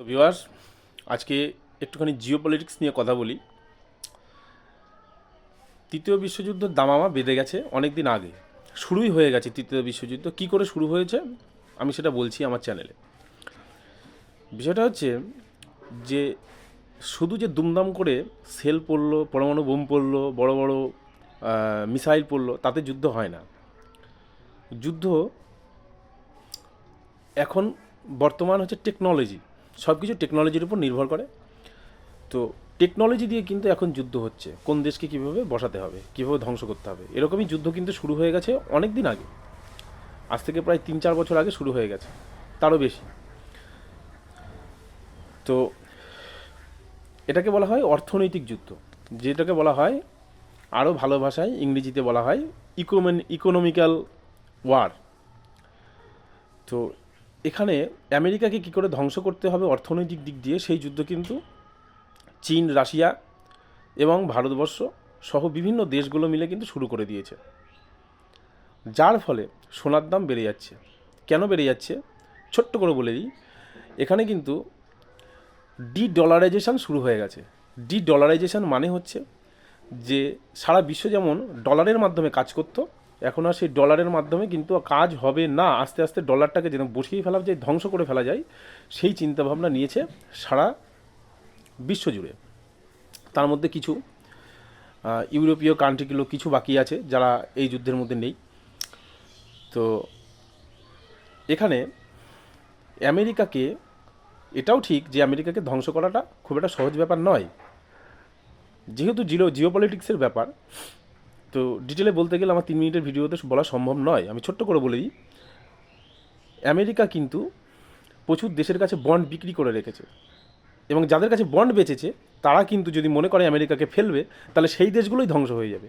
Viewers, আজকে একটুখানি geopolitics নিয়ে কথা বলি। তৃতীয় বিশ্বযুদ্ধের দামামা বেঁধে গেছে অনেক দিন আগে, শুরুই হয়ে গেছে তৃতীয় বিশ্বযুদ্ধ। কি করে শুরু হয়েছে আমি সেটা বলছি আমার চ্যানেলে। বিষয়টা হচ্ছে যে শুধু যে দুমদাম করে সেল পড়লো, পরমাণু বোম পড়লো, বড় বড় মিসাইল পড়লো, তাতে যুদ্ধ হয় না। যুদ্ধ এখন বর্তমান হচ্ছে টেকনোলজি, সব কিছু টেকনোলজির উপর নির্ভর করে। তো টেকনোলজি দিয়ে কিন্তু এখন যুদ্ধ হচ্ছে, কোন দেশকে কীভাবে বসাতে হবে, কীভাবে ধ্বংস করতে হবে। এরকমই যুদ্ধ কিন্তু শুরু হয়ে গেছে অনেক দিন আগে, আজ থেকে প্রায় 3-4 বছর আগে শুরু হয়ে গেছে, তারও বেশি। তো এটাকে বলা হয় অর্থনৈতিক যুদ্ধ, যেটাকে বলা হয় আরও ভালো ভাষায় ইংরেজিতে বলা হয় ইকোনমিক্যাল ওয়ার। তো এখানে আমেরিকাকে কী করে ধ্বংস করতে হবে অর্থনৈতিক দিক দিয়ে, সেই যুদ্ধ কিন্তু চীন, রাশিয়া এবং ভারতবর্ষ সহ বিভিন্ন দেশগুলো মিলে কিন্তু শুরু করে দিয়েছে। যার ফলে সোনার দাম বেড়ে যাচ্ছে। কেন বেড়ে যাচ্ছে ছোট্ট করে বলে দিই। এখানে কিন্তু ডলারাইজেশন শুরু হয়ে গেছে। ডলারাইজেশন মানে হচ্ছে যে সারা বিশ্ব যেমন ডলারের মাধ্যমে কাজ করতো, এখন আর সেই ডলারের মাধ্যমে কিন্তু কাজ হবে না। আস্তে আস্তে ডলারটাকে যেন বসিয়ে ফেলা যায়, ধ্বংস করে ফেলা যায়, সেই চিন্তাভাবনা নিয়েছে সারা বিশ্ব জুড়ে। তার মধ্যে কিছু ইউরোপীয় কান্ট্রিগুলো কিছু বাকি আছে যারা এই যুদ্ধের মধ্যে নেই। তো এখানে আমেরিকাকে, এটাও ঠিক যে আমেরিকাকে ধ্বংস করাটা খুব একটা সহজ ব্যাপার নয়, যেহেতু জিওপলিটিক্সের ব্যাপার। তো ডিটেলে বলতে গেলে আমার 3 মিনিটের ভিডিওতে বলা সম্ভব নয়, আমি ছোট্ট করে বলে দিই। আমেরিকা কিন্তু প্রচুর দেশের কাছে বন্ড বিক্রি করে রেখেছে, এবং যাদের কাছে বন্ড বেচেছে তারা কিন্তু যদি মনে করে আমেরিকাকে ফেলবে, তাহলে সেই দেশগুলোই ধ্বংস হয়ে যাবে।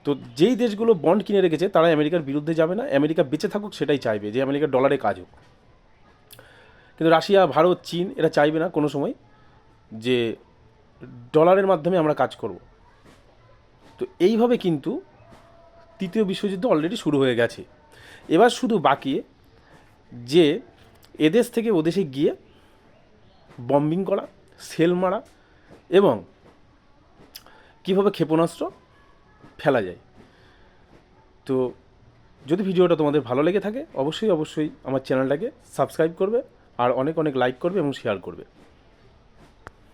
তো যেই দেশগুলো বন্ড কিনে রেখেছে তারা আমেরিকার বিরুদ্ধে যাবে না, আমেরিকা বেঁচে থাকুক সেটাই চাইবে, যে আমেরিকার ডলারে কাজ হোক। কিন্তু রাশিয়া, ভারত, চীন এরা চাইবে না কোনো সময় যে ডলারের মাধ্যমে আমরা কাজ করব। তো এইভাবে কিন্তু তৃতীয় বিশ্বযুদ্ধ অলরেডি শুরু হয়ে গেছে। এবার শুধু বাকি যে এদেশ থেকে ওদেশে গিয়ে বম্বিং করা, সেল মারা, এবং কীভাবে ক্ষেপণাস্ত্র ফেলা যায়। তো যদি ভিডিওটা তোমাদের ভালো লেগে থাকে অবশ্যই অবশ্যই আমার চ্যানেলটাকে সাবস্ক্রাইব করবে, আর অনেক অনেক লাইক করবে এবং শেয়ার করবে।